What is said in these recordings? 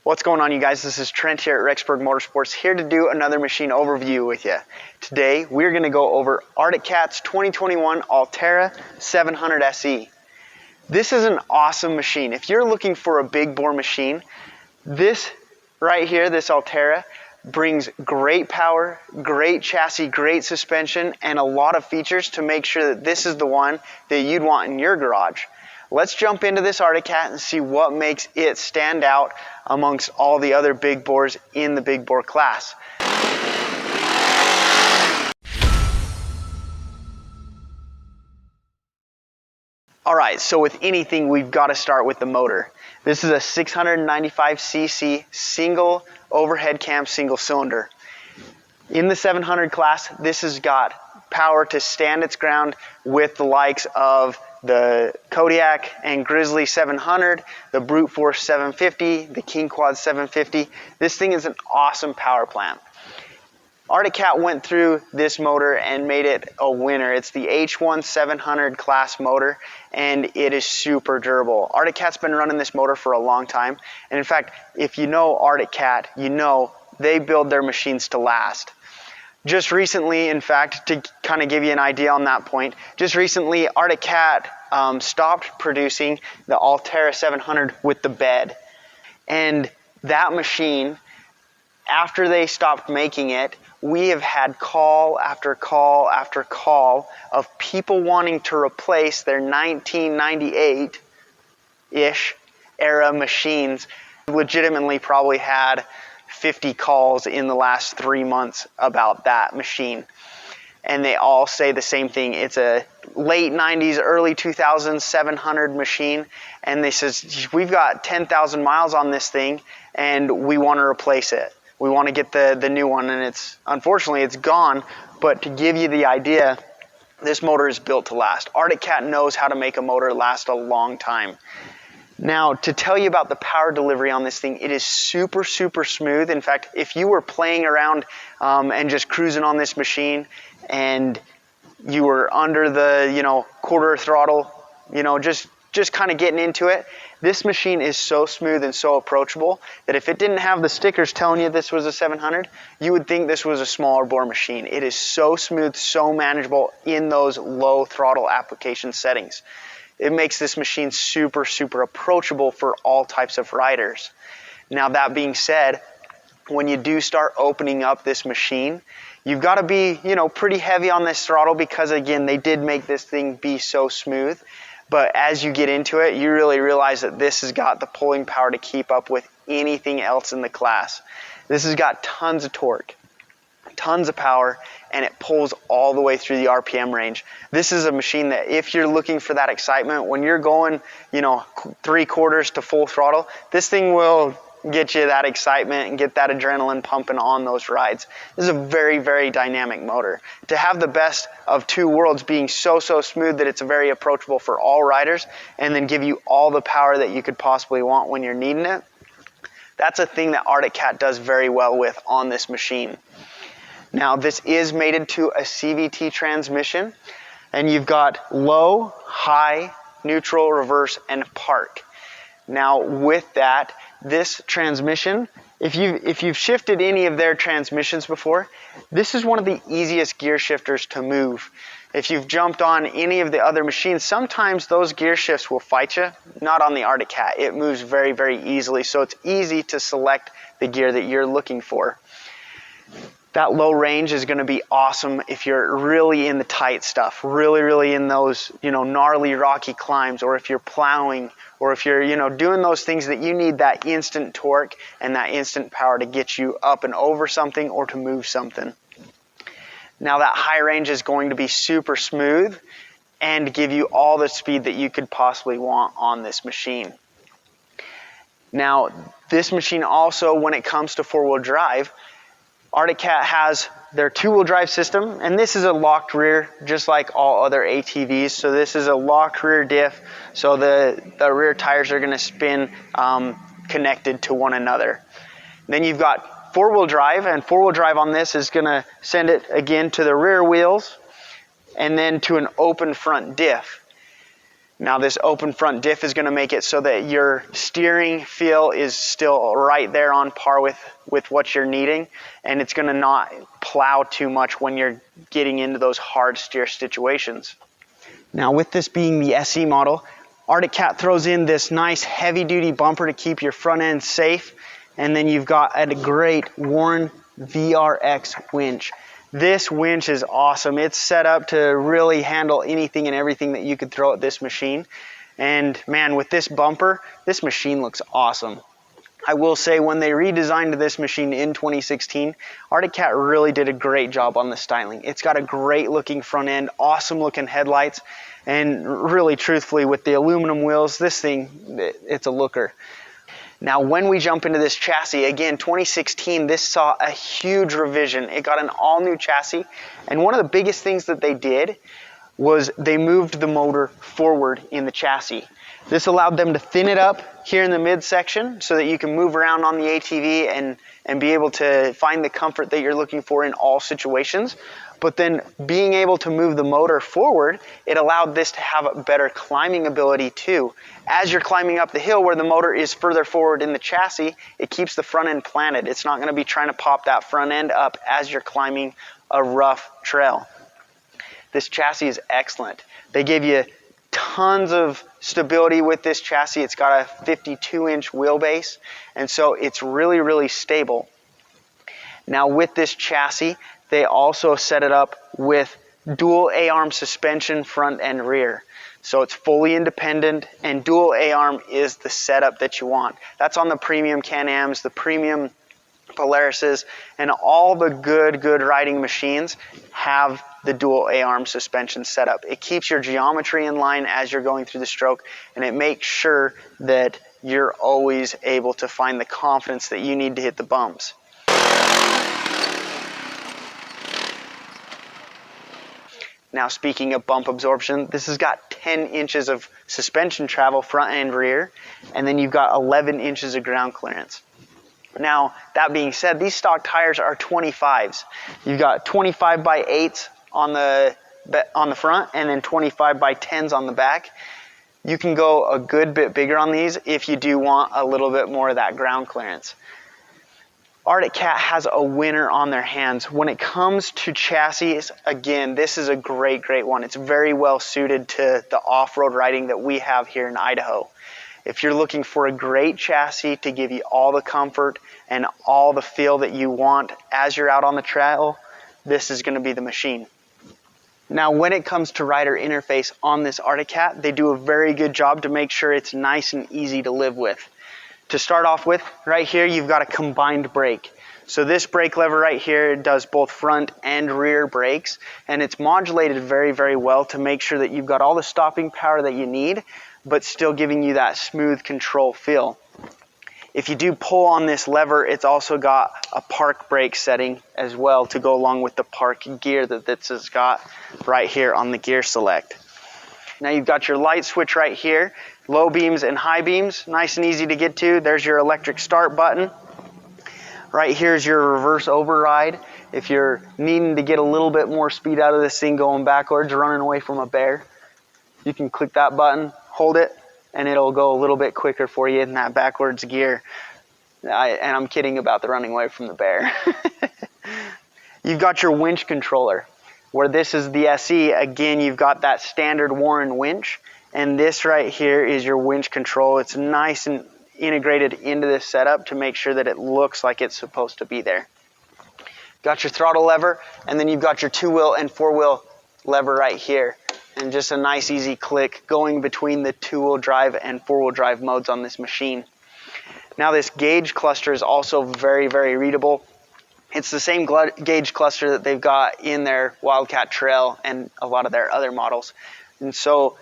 What's going on, you guys? This is Trent here at Rexburg Motorsports, here to do another machine overview with you. Today we're going to go over Arctic Cat's 2021 Alterra 700 SE. This is an awesome machine. If you're looking for a big bore machine, this right here, this Alterra, brings great power, great chassis, great suspension, and a lot of features to make sure that this is the one that you'd want in your garage. Let's jump into this Arctic Cat and see what makes it stand out amongst all the other big bores in the big bore class. Alright, so with anything, we've got to start with the motor. This is a 695cc single overhead cam single cylinder. In the 700 class, this has got power to stand its ground with the likes of the Kodiak and Grizzly 700, the Brute Force 750, the King Quad 750. This thing is an awesome power plant. Arctic Cat went through this motor and made it a winner. It's the H1 700 class motor, and it is super durable. Arctic Cat's been running this motor for a long time, and in fact, if you know Arctic Cat, you know they build their machines to last. Just recently, in fact, to kind of give you an idea on that point, just recently Arctic Cat stopped producing the Alterra 700 with the bed. And that machine, after they stopped making it, we have had call after call after call of people wanting to replace their 1998-ish era machines. Legitimately probably had 50 calls in the last 3 months about that machine, and they all say the same thing. It's a late 90s, early 2000s 700 machine, and they says, we've got 10,000 miles on this thing and we want to replace it. We want to get the new one, and unfortunately it's gone. But to give you the idea, this motor is built to last. Arctic Cat knows how to make a motor last a long time. Now, to tell you about the power delivery on this thing, it is super, super smooth. In fact, if you were playing around and just cruising on this machine and you were under the, quarter throttle, just kind of getting into it, this machine is so smooth and so approachable that if it didn't have the stickers telling you this was a 700, you would think this was a smaller bore machine. It is so smooth, so manageable in those low throttle application settings. It makes this machine super, super approachable for all types of riders. Now, that being said, when you do start opening up this machine, you've got to be, pretty heavy on this throttle because, again, they did make this thing be so smooth. But as you get into it, you really realize that this has got the pulling power to keep up with anything else in the class. This has got tons of torque, tons of power, and it pulls all the way through the RPM range. This is a machine that if you're looking for that excitement, when you're going, 3/4 to full throttle, this thing will get you that excitement and get that adrenaline pumping on those rides. This is a very, very dynamic motor. To have the best of two worlds, being so, so smooth that it's very approachable for all riders, and then give you all the power that you could possibly want when you're needing it, that's a thing that Arctic Cat does very well with on this machine. Now, this is mated to a CVT transmission, and you've got low, high, neutral, reverse, and park. Now, with that, this transmission, if you've shifted any of their transmissions before, this is one of the easiest gear shifters to move. If you've jumped on any of the other machines, sometimes those gear shifts will fight you. Not on the Arctic Cat. It moves very, very easily, so it's easy to select the gear that you're looking for. That low range is going to be awesome if you're really in the tight stuff, really, really in those, gnarly, rocky climbs, or if you're plowing, or if you're, doing those things that you need that instant torque and that instant power to get you up and over something or to move something. Now, that high range is going to be super smooth and give you all the speed that you could possibly want on this machine. Now, this machine also, when it comes to four-wheel drive, Arctic Cat has their two-wheel drive system, and this is a locked rear, just like all other ATVs. So this is a locked rear diff, so the rear tires are going to spin connected to one another. Then you've got four-wheel drive, and four-wheel drive on this is going to send it again to the rear wheels and then to an open front diff. Now this open front diff is going to make it so that your steering feel is still right there on par with what you're needing, and it's going to not plow too much when you're getting into those hard steer situations. Now with this being the SE model, Arctic Cat throws in this nice heavy duty bumper to keep your front end safe, and then you've got a great Warren VRX winch. This winch is awesome. It's set up to really handle anything and everything that you could throw at this machine. And man, with this bumper, this machine looks awesome. I will say when they redesigned this machine in 2016, Arctic Cat really did a great job on the styling. It's got a great looking front end, awesome looking headlights, and really truthfully with the aluminum wheels, this thing, it's a looker. Now when we jump into this chassis, again 2016, this saw a huge revision. It got an all new chassis, and one of the biggest things that they did was they moved the motor forward in the chassis. This allowed them to thin it up here in the midsection so that you can move around on the ATV and be able to find the comfort that you're looking for in all situations. But then being able to move the motor forward, it allowed this to have a better climbing ability too. As you're climbing up the hill where the motor is further forward in the chassis, it keeps the front end planted. It's not going to be trying to pop that front end up as you're climbing a rough trail. This chassis is excellent. They give you tons of stability with this chassis. It's got a 52-inch wheelbase, and so it's really, really stable. Now with this chassis, they also set it up with dual A-arm suspension front and rear. So it's fully independent, and dual A-arm is the setup that you want. That's on the premium Can-Ams, the premium Polarises, and all the good riding machines have the dual A-arm suspension setup. It keeps your geometry in line as you're going through the stroke, and it makes sure that you're always able to find the confidence that you need to hit the bumps. Now speaking of bump absorption, this has got 10 inches of suspension travel front and rear, and then you've got 11 inches of ground clearance. Now that being said, these stock tires are 25s. You've got 25 by 8s on the front, and then 25 by 10s on the back. You can go a good bit bigger on these if you do want a little bit more of that ground clearance. Arctic Cat has a winner on their hands. When it comes to chassis, again, this is a great one. It's very well suited to the off-road riding that we have here in Idaho. If you're looking for a great chassis to give you all the comfort and all the feel that you want as you're out on the trail, this is going to be the machine. Now when it comes to rider interface on this Arctic Cat, they do a very good job to make sure it's nice and easy to live with. To start off with, right here you've got a combined brake. So this brake lever right here does both front and rear brakes, and it's modulated very well to make sure that you've got all the stopping power that you need, but still giving you that smooth control feel. If you do pull on this lever, it's also got a park brake setting as well to go along with the park gear that this has got right here on the gear select. Now you've got your light switch right here, low beams and high beams, nice and easy to get to. There's your electric start button. Right here's your reverse override. If you're needing to get a little bit more speed out of this thing going backwards, running away from a bear, you can click that button, hold it, and it'll go a little bit quicker for you in that backwards gear. And I'm kidding about the running away from the bear. You've got your winch controller. Where this is the SE, again, you've got that standard Warren winch, and this right here is your winch control. It's nice and integrated into this setup to make sure that it looks like it's supposed to be there. Got your throttle lever, and then you've got your 2-wheel and 4-wheel lever right here, and just a nice easy click going between the 2-wheel drive and 4-wheel drive modes on this machine. Now this gauge cluster is also very readable. It's the same gauge cluster that they've got in their Wildcat Trail and a lot of their other models. And so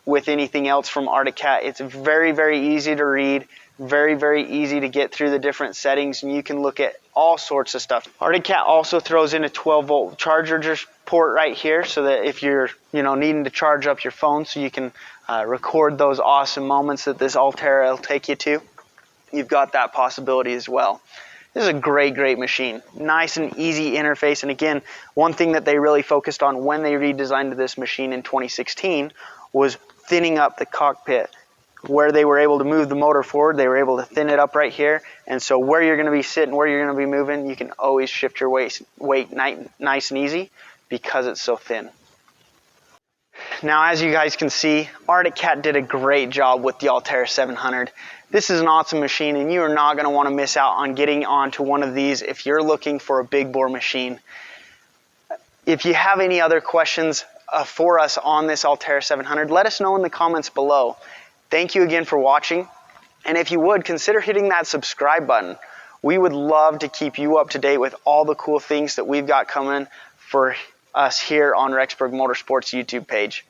with anything else from Arctic Cat, it's very easy to read, very easy to get through the different settings, and you can look at all sorts of stuff. Arctic Cat also throws in a 12-volt charger port right here, so that if you're needing to charge up your phone so you can record those awesome moments that this Alterra will take you to, you've got that possibility as well. This is a great machine. Nice and easy interface. And again, one thing that they really focused on when they redesigned this machine in 2016 was thinning up the cockpit. Where they were able to move the motor forward, they were able to thin it up right here. And so where you're going to be sitting, where you're going to be moving, you can always shift your weight nice and easy because it's so thin. Now, as you guys can see, Arctic Cat did a great job with the Alterra 700. This is an awesome machine, and you are not going to want to miss out on getting onto one of these if you're looking for a big bore machine. If you have any other questions for us on this Alterra 700, let us know in the comments below. Thank you again for watching, and if you would, consider hitting that subscribe button. We would love to keep you up to date with all the cool things that we've got coming for us here on Rexburg Motorsports YouTube page.